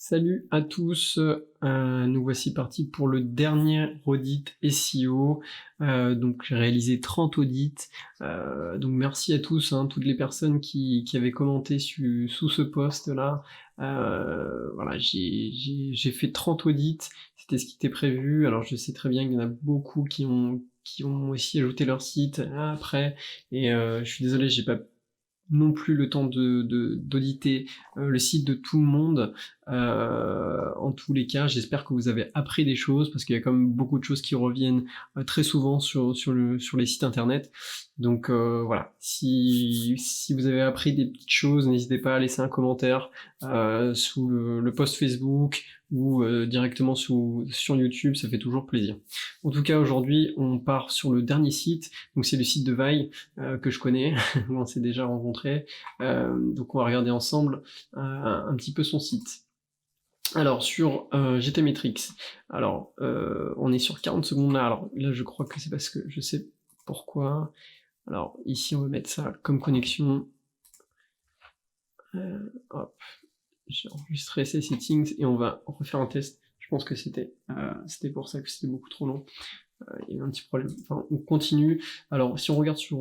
Salut à tous, nous voici partis pour le dernier audit SEO. Donc j'ai réalisé 30 audits. Donc merci à tous, hein, toutes les personnes qui avaient commenté sous ce post-là. Voilà, j'ai fait 30 audits, c'était ce qui était prévu. Alors je sais très bien qu'il y en a beaucoup qui ont aussi ajouté leur site après, et je suis désolé, j'ai pas non plus le temps d'auditer le site de tout le monde. En tous les cas, j'espère que vous avez appris des choses, parce qu'il y a quand même beaucoup de choses qui reviennent très souvent sur les sites internet. Donc voilà, si vous avez appris des petites choses, n'hésitez pas à laisser un commentaire sous le post Facebook ou directement sur YouTube, ça fait toujours plaisir. En tout cas, aujourd'hui, on part sur le dernier site, donc c'est le site de Vaille, que je connais, où on s'est déjà rencontrés. Donc on va regarder ensemble un petit peu son site. Alors sur GTmetrix, alors on est sur 40 secondes là, alors là je crois que c'est parce que je sais pourquoi. Alors ici on va mettre ça comme connexion. Hop, j'ai enregistré ces settings et on va refaire un test. Je pense que c'était pour ça que c'était beaucoup trop long. Il y a eu un petit problème. Enfin, on continue. Alors, si on regarde sur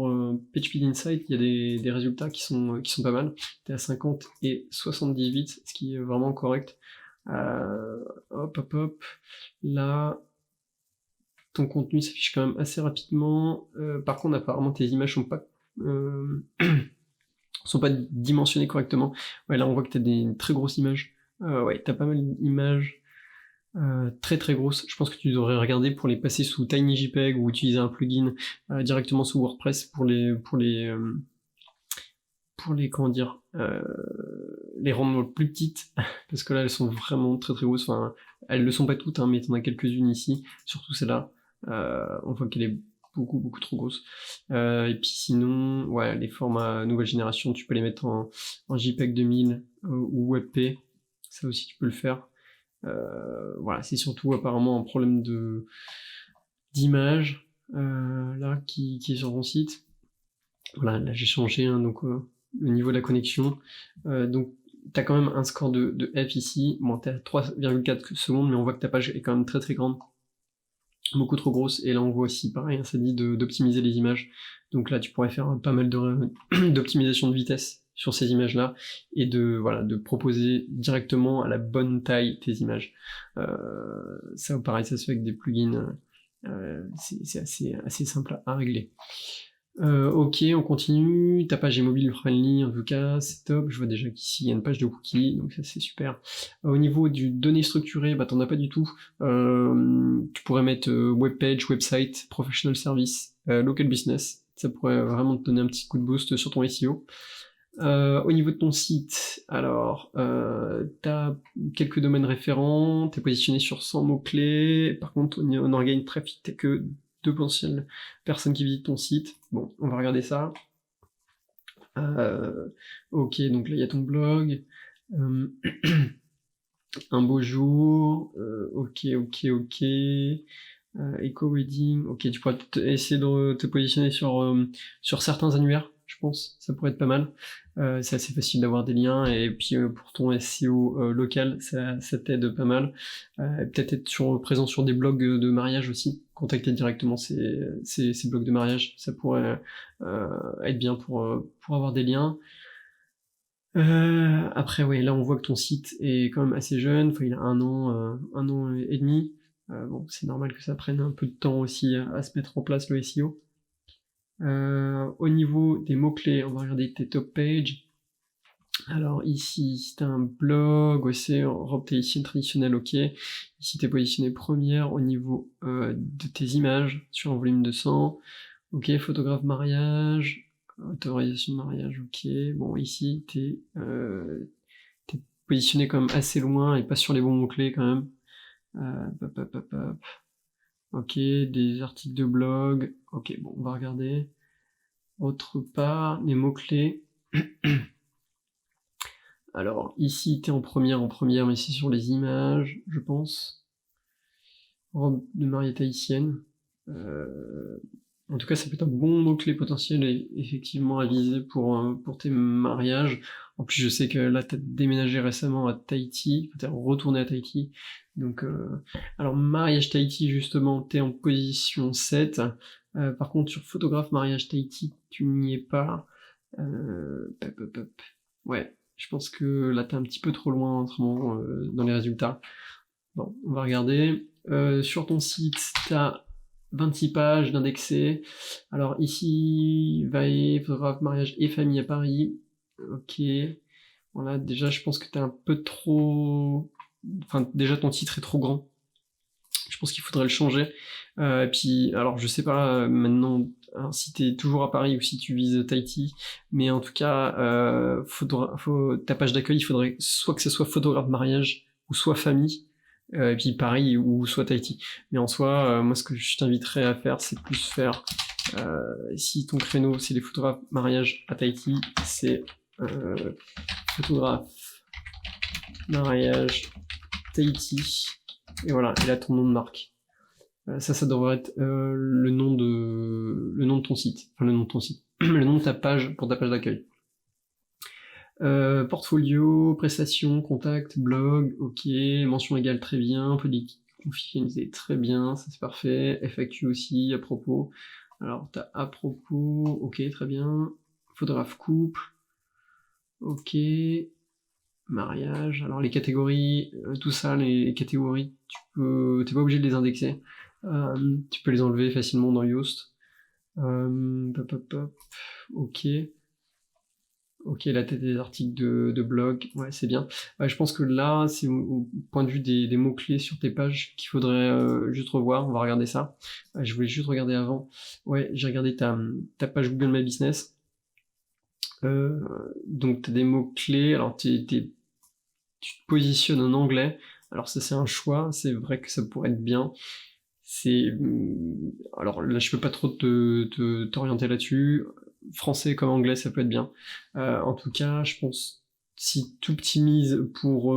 PageSpeed Insight, il y a des résultats qui sont pas mal. T'es à 50 et 78, ce qui est vraiment correct. Hop. Là, ton contenu s'affiche quand même assez rapidement. Par contre, apparemment, tes images sont pas dimensionnées correctement. Ouais, là, on voit que t'as des très grosses images. Ouais, t'as pas mal d'images. Très grosses. Je pense que tu devrais regarder pour les passer sous TinyJPEG ou utiliser un plugin directement sous WordPress pour comment dire, les rendre plus petites, parce que là elles sont vraiment très grosses. Enfin, elles le sont pas toutes, hein, mais t'en as quelques-unes ici, surtout celle-là. On voit qu'elle est beaucoup trop grosse. Et puis sinon, ouais, les formats nouvelle génération, tu peux les mettre en JPEG 2000 ou WebP. Ça aussi tu peux le faire. Voilà, c'est surtout apparemment un problème d'image là qui est sur ton site. Voilà, là j'ai changé, hein, donc le niveau de la connexion. Donc t'as quand même un score de F ici. Bon, t'es à 3,4 secondes, mais on voit que ta page est quand même très grande, beaucoup trop grosse. Et là on voit aussi pareil, hein, ça dit d'optimiser les images. Donc là tu pourrais faire pas mal d'optimisation de vitesse sur ces images là, et de proposer directement à la bonne taille tes images. Ça pareil, ça se fait avec des plugins, c'est assez simple à régler. Ok, on continue. Ta page est mobile friendly, en tout cas, c'est top. Je vois déjà qu'ici il y a une page de cookies, donc ça c'est super. Au niveau du données structurées, bah t'en as pas du tout. Tu pourrais mettre webpage, website, professional service, local business. Ça pourrait vraiment te donner un petit coup de boost sur ton SEO. Au niveau de ton site, alors t'as quelques domaines référents, t'es positionné sur 100 mots-clés. Par contre, en organic traffic, t'as que 2 potentielles personnes qui visitent ton site. Bon, on va regarder ça. Ok, donc là il y a ton blog. Un beau jour. Ok. Eco-wedding. Ok, tu pourrais essayer de te positionner sur certains annuaires, je pense. Ça pourrait être pas mal. C'est assez facile d'avoir des liens, et puis pour ton SEO local, ça t'aide pas mal. Peut-être être présent sur des blogs de mariage aussi. Contacter directement ces blogs de mariage, ça pourrait être bien pour avoir des liens. Après, ouais, là on voit que ton site est quand même assez jeune. Enfin, il a un an et demi. Bon, c'est normal que ça prenne un peu de temps aussi à se mettre en place, le SEO. Au niveau des mots-clés, on va regarder tes top pages. Alors ici, si t'as un blog, ouais, c'est robe tahitienne traditionnelle, ok. Ici t'es positionné première au niveau de tes images sur un volume de 100. Ok, photographe mariage, autorisation de mariage, ok. Bon, ici t'es positionné quand même assez loin et pas sur les bons mots-clés quand même. Hop. Ok, des articles de blog. Ok, bon, on va regarder. Autre part, les mots-clés. Alors, ici, t'es en première, mais c'est sur les images, je pense. Robe de mariée tahitienne. En tout cas, ça peut être un bon mot-clé potentiel et effectivement à viser pour tes mariages. En plus, je sais que là, t'as déménagé récemment à Tahiti, enfin, t'es retourné à Tahiti. Donc, alors, mariage Tahiti, justement, t'es en position 7. Par contre, sur photographe mariage Tahiti, tu n'y es pas. Hop, hop, hop. Ouais, je pense que là, t'es un petit peu trop loin autrement dans les résultats. Bon, on va regarder. Sur ton site, t'as 26 pages d'indexés. Alors ici, Vae, photographe, mariage et famille à Paris. Ok. Voilà, déjà je pense que t'es un peu trop... Enfin, déjà ton titre est trop grand. Je pense qu'il faudrait le changer. Et puis, alors je sais pas maintenant hein, si t'es toujours à Paris ou si tu vises Tahiti, mais en tout cas, ta page d'accueil, il faudrait soit que ce soit photographe mariage ou soit famille, et puis Paris ou soit Tahiti. Mais en soi, moi ce que je t'inviterais à faire, c'est plus faire, si ton créneau c'est les photographes mariage à Tahiti, c'est photographe mariage Tahiti, et voilà, et là ton nom de marque. Ça devrait être le nom de ton site, enfin le nom de ton site, le nom de ta page pour ta page d'accueil. Portfolio, prestations, contact, blog, ok, mention égale très bien, politique confidentialité très bien, ça c'est parfait, FAQ aussi, à propos. Alors t'as à propos, ok, très bien, photographe couple, ok, mariage, alors les catégories, tout ça, les catégories, t'es pas obligé de les indexer. Tu peux les enlever facilement dans Yoast. Pop, pop, pop. Ok. Ok, là t'as des articles de blog, ouais c'est bien. Je pense que là, c'est au point de vue des mots-clés sur tes pages qu'il faudrait juste revoir, on va regarder ça. Je voulais juste regarder avant. Ouais, j'ai regardé ta page Google My Business. Donc t'as des mots-clés, alors tu te positionnes en anglais, alors ça c'est un choix, c'est vrai que ça pourrait être bien. Alors là je peux pas trop t'orienter là-dessus. Français comme anglais ça peut être bien. En tout cas je pense si tu optimises pour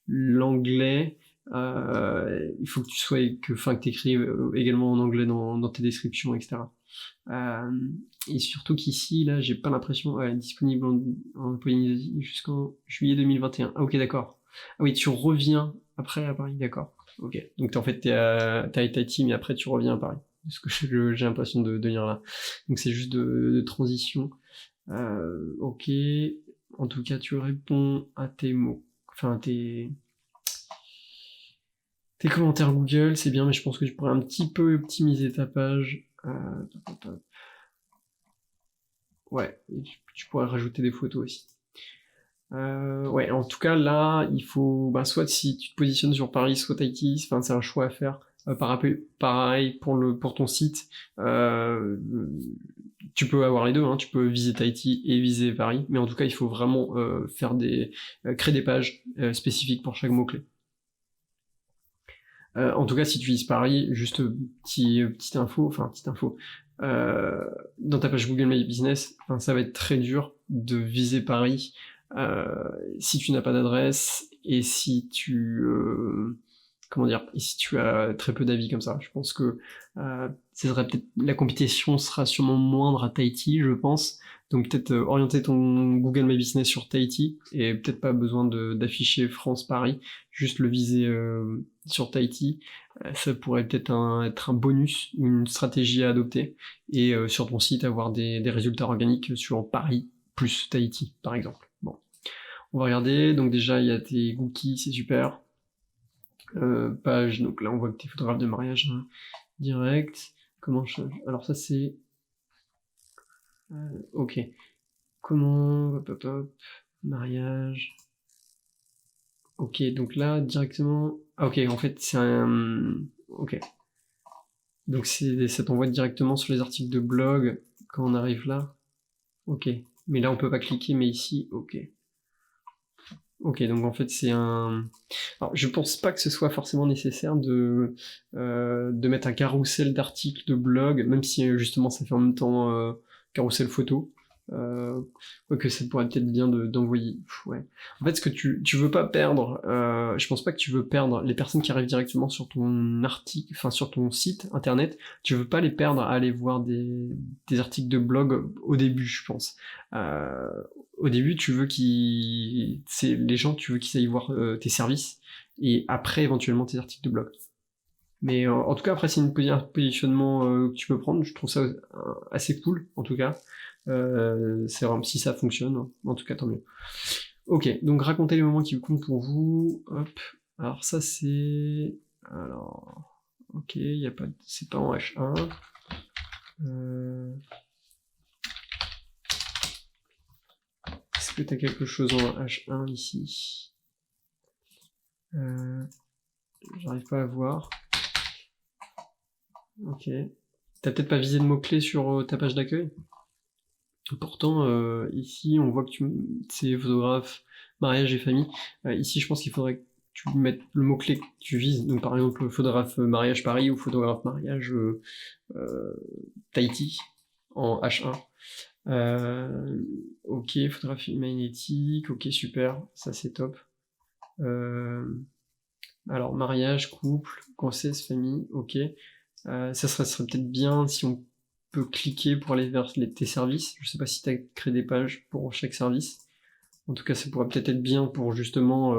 l'anglais, il faut que tu sois que t'écrives également en anglais dans tes descriptions, etc. Et surtout qu'ici là j'ai pas l'impression disponible en Polynésie jusqu'en juillet 2021. Ah ok d'accord. Ah oui tu reviens après à Paris, d'accord. Ok, donc en fait t'es à Tahiti mais après tu reviens à Paris. Ce que j'ai l'impression de lire là. Donc c'est juste de transition. Ok, en tout cas tu réponds à tes mots, enfin à tes commentaires Google, c'est bien, mais je pense que tu pourrais un petit peu optimiser ta page. Ouais, tu pourrais rajouter des photos aussi. Ouais, en tout cas là, il faut, soit si tu te positionnes sur Paris, soit Tahiti, enfin c'est un choix à faire. Pareil pour ton site, tu peux avoir les deux, hein, tu peux viser Tahiti et viser Paris, mais en tout cas il faut vraiment créer des pages spécifiques pour chaque mot-clé. En tout cas, si tu vises Paris, juste petite info, dans ta page Google My Business, ça va être très dur de viser Paris si tu n'as pas d'adresse et si et si tu as très peu d'avis comme ça. Je pense que la compétition sera sûrement moindre à Tahiti, je pense. Donc peut-être orienter ton Google My Business sur Tahiti et peut-être pas besoin d'afficher France-Paris, juste le viser sur Tahiti. Ça pourrait peut-être être un bonus, une stratégie à adopter et sur ton site avoir des résultats organiques sur Paris plus Tahiti par exemple. Bon, on va regarder. Donc déjà il y a tes cookies, c'est super. Page, donc là on voit que t'es photographe de mariage hein, direct. Alors ça c'est ok. Comment hop, mariage. Ok, donc là directement. Ah ok, en fait c'est un. Ok. Donc ça t'envoie directement sur les articles de blog quand on arrive là. Ok. Mais là on peut pas cliquer, mais ici, ok. Ok, donc en fait c'est un. Alors je pense pas que ce soit forcément nécessaire de mettre un carrousel d'articles de blog, même si justement ça fait en même temps carrousel photo. que ça pourrait peut-être bien d'envoyer. Ouais. En fait, ce que tu veux pas perdre, je pense pas que tu veux perdre les personnes qui arrivent directement sur ton article, enfin sur ton site internet. Tu veux pas les perdre à aller voir des articles de blog au début, je pense. Euh, Au début, tu veux les gens, tu veux qu'ils aillent voir tes services et après éventuellement tes articles de blog. Mais en tout cas, après, c'est un positionnement que tu peux prendre. Je trouve ça assez cool, en tout cas. C'est vraiment si ça fonctionne, hein. En tout cas, tant mieux. Ok, donc racontez les moments qui comptent pour vous. Hop. Alors ça c'est. Alors. Ok, y a pas. C'est pas en H1. Est-ce que t'as quelque chose en H1 ici? J'arrive pas à voir. Ok. T'as peut-être pas visé de mots-clés sur ta page d'accueil? Pourtant, ici, on voit que c'est photographe, mariage et famille. Ici, je pense qu'il faudrait que tu mettes le mot-clé que tu vises. Donc, par exemple, photographe mariage Paris ou photographe mariage Tahiti en H1. Ok, photographie magnétique, ok, super, ça c'est top. Alors, mariage, couple, grossesse, famille, ok. Ça serait peut-être bien si on peut cliquer pour aller vers tes services. Je sais pas si tu as créé des pages pour chaque service. En tout cas, ça pourrait peut-être être bien pour justement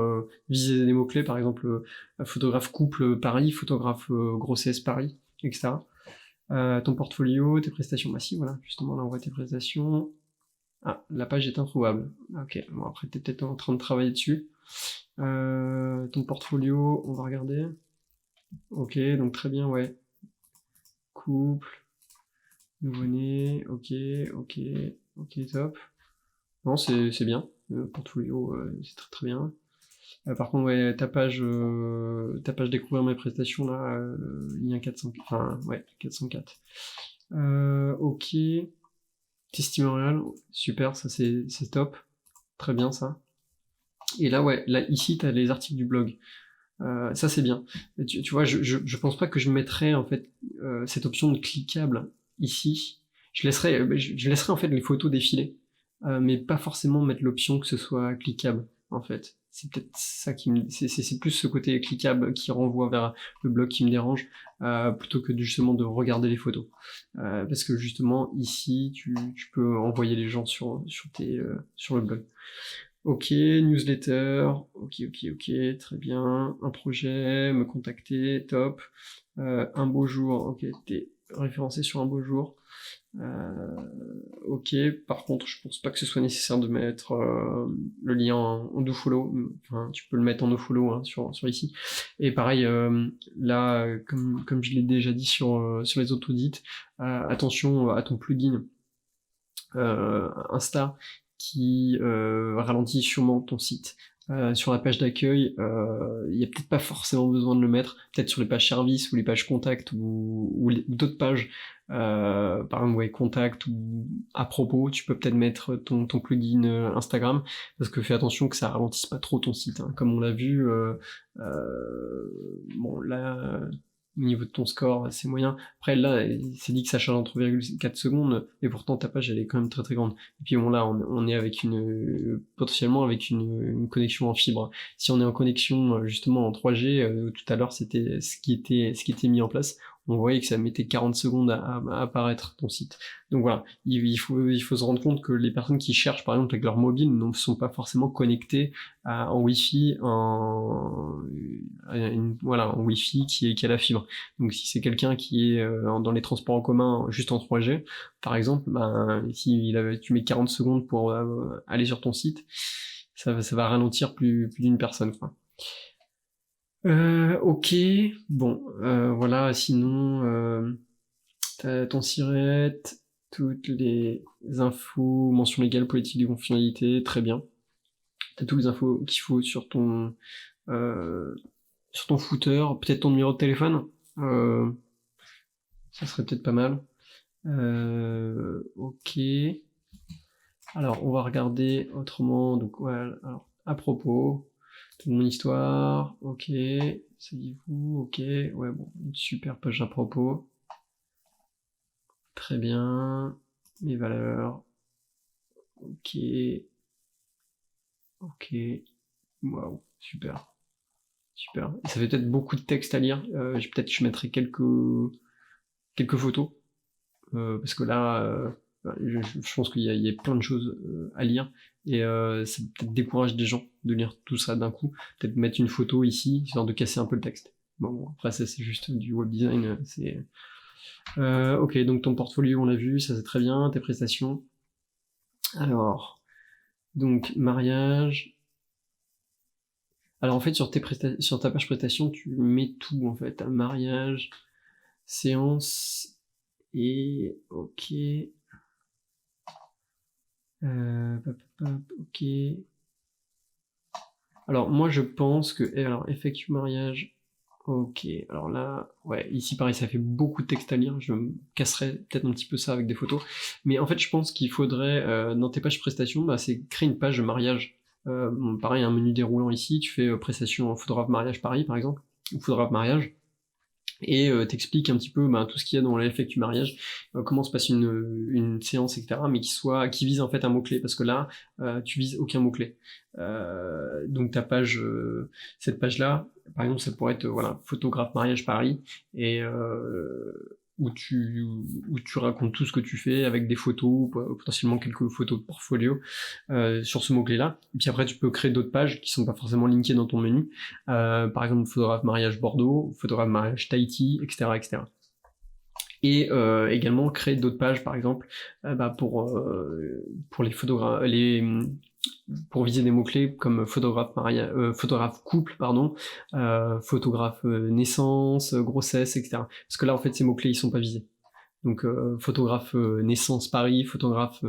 viser des mots-clés, par exemple photographe couple Paris, photographe grossesse Paris, etc. Ton portfolio, tes prestations, bah si, voilà, justement, là on voit tes prestations. Ah, la page est introuvable. Ok, bon après t'es peut-être en train de travailler dessus. Ton portfolio, on va regarder. Ok, donc très bien, ouais. Couple, nouveau-né, ok, ok, ok, top. Non, c'est bien. Portfolio, c'est très très bien. Par contre, ouais, ta page découvrir mes prestations là, lien 400, enfin ouais, 404. Ok. Testimonial, super, ça c'est top. Très bien ça. Et là, ouais, là ici, t'as les articles du blog. Ça c'est bien. Tu vois, je pense pas que je mettrais en fait cette option de cliquable ici. Je laisserai en fait les photos défiler, mais pas forcément mettre l'option que ce soit cliquable en fait. C'est peut-être ça qui me, c'est plus ce côté cliquable qui renvoie vers le blog qui me dérange, plutôt que justement de regarder les photos. Parce que justement ici, tu peux envoyer les gens sur le blog. Ok, newsletter, ok, très bien. Un projet, me contacter, top. Un beau jour, ok, t'es référencé sur un beau jour. Ok, par contre, je pense pas que ce soit nécessaire de mettre le lien en dofollow. Enfin, tu peux le mettre en nofollow hein, sur ici. Et pareil, là, comme je l'ai déjà dit sur les autres audits, attention à ton plugin Insta qui ralentit sûrement ton site. Sur la page d'accueil, il n'y a peut-être pas forcément besoin de le mettre, peut-être sur les pages services ou les pages contact ou d'autres pages, par exemple ouais, contact ou à propos, tu peux peut-être mettre ton plugin Instagram, parce que fais attention que ça ralentisse pas trop ton site, hein. Comme on l'a vu, bon là, au niveau de ton score, c'est moyen. Après, là, c'est dit que ça charge entre 0,4 secondes, et pourtant ta page, elle est quand même très très grande. Et puis bon, là, on est avec potentiellement avec une connexion en fibre. Si on est en connexion, justement, en 3G, tout à l'heure, c'était ce qui était mis en place. On voyait que ça mettait 40 secondes à apparaître, ton site. Donc voilà, il faut se rendre compte que les personnes qui cherchent, par exemple, avec leur mobile, ne sont pas forcément connectées en Wi-Fi, voilà, en Wi-Fi qui a la fibre. Donc si c'est quelqu'un qui est dans les transports en commun juste en 3G, par exemple, ben, si tu mets 40 secondes pour aller sur ton site, ça va ralentir plus d'une personne, quoi. Ok, bon, voilà, sinon, t'as ton SIRET, toutes les infos, mention légale, politique de confidentialité, très bien. T'as toutes les infos qu'il faut euh, sur ton footer, peut-être ton numéro de téléphone, ça serait peut-être pas mal. Ok. Alors, on va regarder autrement. Donc, ouais, alors, à propos, toute mon histoire, ok. Saviez-vous, ok. Ouais, bon, une super page à propos. Très bien. Mes valeurs. Ok. Ok. Waouh, super. Super. Et ça fait peut-être beaucoup de texte à lire. Peut-être que je mettrai quelques photos. Parce que là, je pense qu'il y a plein de choses à lire. Et ça peut-être décourage des gens de lire tout ça d'un coup. Peut-être mettre une photo ici, histoire de casser un peu le texte. Bon, après ça c'est juste du web design. Ok, donc ton portfolio on l'a vu, ça c'est très bien. Tes prestations. Alors, donc mariage. Alors en fait sur sur ta page prestation, tu mets tout en fait. Mariage, séance et ok. Ok. Alors moi je pense que alors effectue mariage. Ok. Alors là, ouais, ici pareil, ça fait beaucoup de texte à lire. Je me casserai peut-être un petit peu ça avec des photos. Mais en fait, je pense qu'il faudrait dans tes pages prestations, bah, c'est créer une page de mariage. Bon, pareil, un menu déroulant ici. Tu fais prestation photographe mariage Paris par exemple, ou photographe mariage. Et t'expliques un petit peu tout ce qu'il y a dans l'effet du mariage, comment se passe une séance, etc., mais qui vise en fait un mot-clé, parce que là, tu vises aucun mot-clé. Donc ta page, cette page-là, par exemple, ça pourrait être voilà, photographe mariage Paris, et où tu racontes tout ce que tu fais avec des photos, potentiellement quelques photos de portfolio sur ce mot-clé-là. Et puis après, tu peux créer d'autres pages qui sont pas forcément linkées dans ton menu. Par exemple, photographe mariage Bordeaux, photographe mariage Tahiti, etc., etc. Et également créer d'autres pages, par exemple, pour les photographes, pour viser des mots-clés comme photographe couple, pardon, photographe naissance, grossesse, etc. Parce que là, en fait, ces mots-clés, ils sont pas visés. Donc photographe naissance Paris, photographe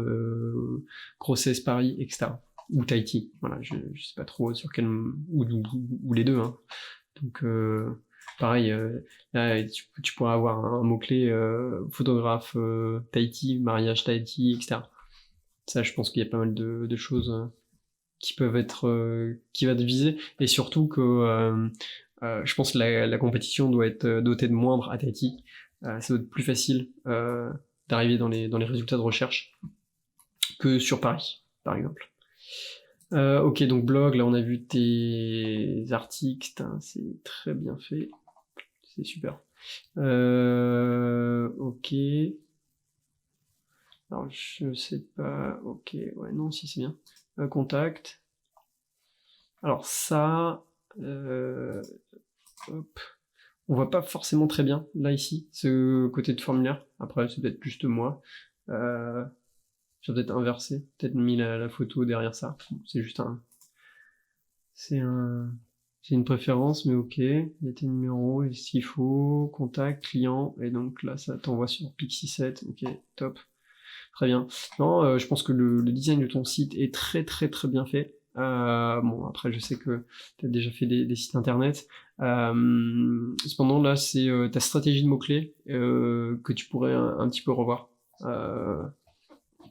grossesse Paris, etc. Ou Tahiti, voilà, je sais pas trop sur quel ou les deux, hein. Donc pareil, là tu pourrais avoir un mot-clé photographe Tahiti, mariage Tahiti, etc. Ça je pense qu'il y a pas mal de choses qui peuvent être qui va te viser, et surtout que je pense que la compétition doit être dotée de moindre à Tahiti. Ça doit être plus facile d'arriver dans les résultats de recherche que sur Paris, par exemple. Ok, donc blog, là on a vu tes articles, c'est très bien fait, c'est super. Ok. Alors je sais pas, ok, ouais, non, si c'est bien. Contact. Alors ça, hop. On voit pas forcément très bien, là, ici, ce côté de formulaire. Après, c'est peut-être juste moi. Euh, j'ai peut-être inversé, peut-être mis la photo derrière ça. C'est juste c'est un, c'est une préférence, mais ok. Il y a tes numéros, et s'il faut, contact, client, et donc là, ça t'envoie sur Pixie 7. Ok, top. Très bien. Non, je pense que le design de ton site est très très très bien fait. Bon, après, je sais que tu as déjà fait des sites internet. Cependant, là, c'est ta stratégie de mots-clés que tu pourrais un petit peu revoir euh,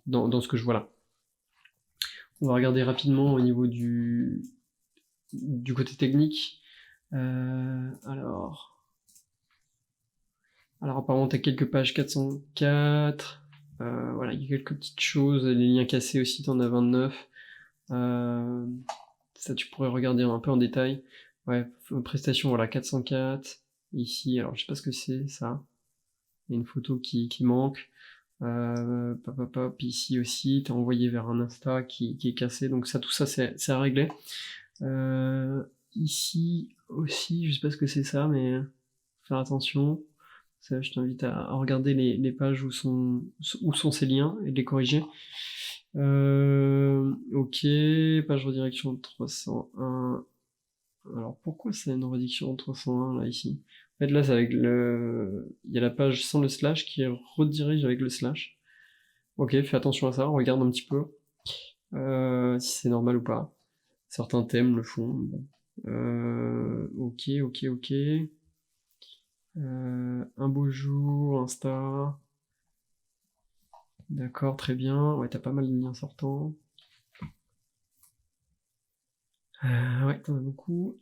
dans ce que je vois là. On va regarder rapidement au niveau du côté technique. Alors apparemment, tu as quelques pages 404. Voilà, il y a quelques petites choses. Les liens cassés aussi, t'en as 29. Ça, tu pourrais regarder un peu en détail. Ouais, prestation, voilà, 404. Ici, alors je sais pas ce que c'est, ça. Il y a une photo qui manque. Puis ici aussi, t'es envoyé vers un Insta qui est cassé. Donc ça, tout ça, c'est à régler. Ici aussi, je sais pas ce que c'est ça, mais faire attention. Ça, je t'invite à regarder les pages où sont ces liens et de les corriger. Ok, page redirection 301. Alors pourquoi c'est une redirection 301 là ici? En fait là c'est avec il y a la page sans le slash qui redirige avec le slash. Ok, fais attention à ça, regarde un petit peu si c'est normal ou pas. Certains thèmes le font. Bon. Ok, ok, ok. Un beau jour, Insta. D'accord, très bien. Ouais, t'as pas mal de liens sortants. Ouais, t'en as beaucoup.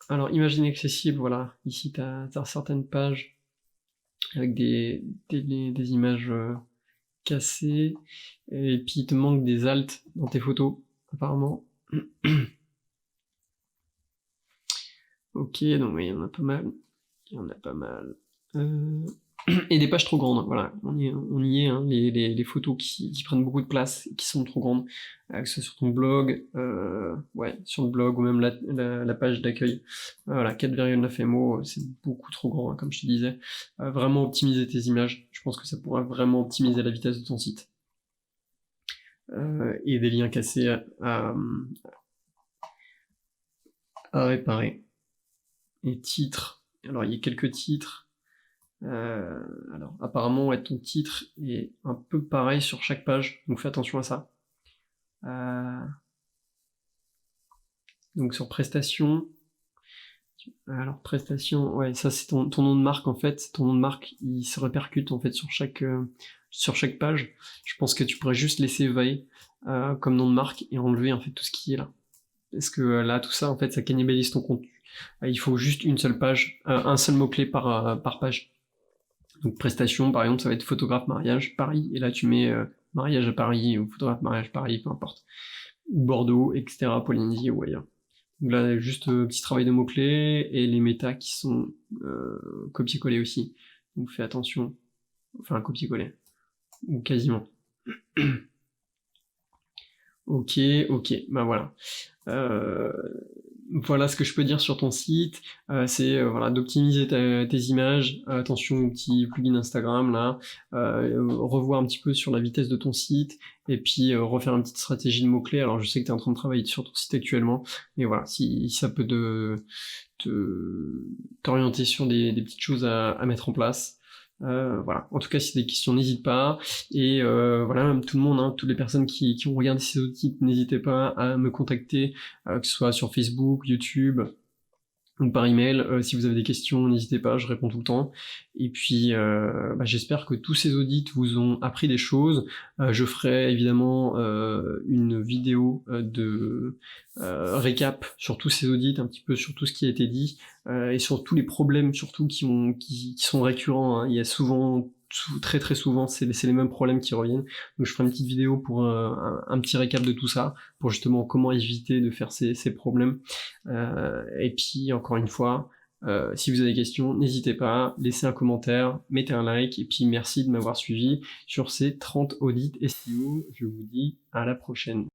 Alors, image inaccessible, voilà. Ici, t'as certaines pages avec des images cassé, et puis il te manque des alt dans tes photos, apparemment. Ok, donc oui, il y en a pas mal. Et des pages trop grandes, voilà, on y est, hein, les photos qui prennent beaucoup de place et qui sont trop grandes, que ce soit sur ton blog, ouais, sur le blog ou même la page d'accueil. Voilà, 4,9 MO, c'est beaucoup trop grand, hein, comme je te disais. Vraiment optimiser tes images, je pense que ça pourra vraiment optimiser la vitesse de ton site. Et des liens cassés à réparer. Et titres, alors il y a quelques titres. Alors apparemment ouais, ton titre est un peu pareil sur chaque page, donc fais attention à ça. Donc sur prestations, alors prestations, ouais, ça c'est ton nom de marque en fait. Ton nom de marque il se répercute en fait sur chaque page. Je pense que tu pourrais juste laisser veille comme nom de marque et enlever en fait tout ce qui est là. Parce que là tout ça en fait ça cannibalise ton contenu. Il faut juste une seule page, un seul mot-clé par page. Donc prestation, par exemple, ça va être photographe mariage Paris, et là tu mets mariage à Paris, ou photographe mariage Paris, peu importe. Ou Bordeaux, etc., Polynésie, ou ailleurs. Donc là, juste petit travail de mots-clés, et les méta qui sont copier-coller aussi. Donc fais attention, enfin copier-coller, ou quasiment. Ok, bah voilà. Voilà ce que je peux dire sur ton site, c'est voilà, d'optimiser tes images, attention aux petits plugins Instagram là, revoir un petit peu sur la vitesse de ton site, et puis refaire une petite stratégie de mots-clés. Alors je sais que tu es en train de travailler sur ton site actuellement, mais voilà, si ça peut t'orienter sur des petites choses à mettre en place. Voilà. En tout cas, si tu as des questions, n'hésite pas. Et voilà, même tout le monde, hein, toutes les personnes qui ont regardé ces outils, n'hésitez pas à me contacter, que ce soit sur Facebook, YouTube, ou par email. Si vous avez des questions, n'hésitez pas, je réponds tout le temps. Et puis, j'espère que tous ces audits vous ont appris des choses. Je ferai évidemment une vidéo de récap sur tous ces audits, un petit peu sur tout ce qui a été dit, et sur tous les problèmes surtout qui sont récurrents, hein. Il y a souvent, très souvent, c'est les mêmes problèmes qui reviennent. Donc je ferai une petite vidéo pour un petit récap de tout ça, pour justement comment éviter de faire ces problèmes. Et puis encore une fois, si vous avez des questions, n'hésitez pas, laissez un commentaire, mettez un like, et puis merci de m'avoir suivi sur ces 30 audits SEO. Je vous dis à la prochaine.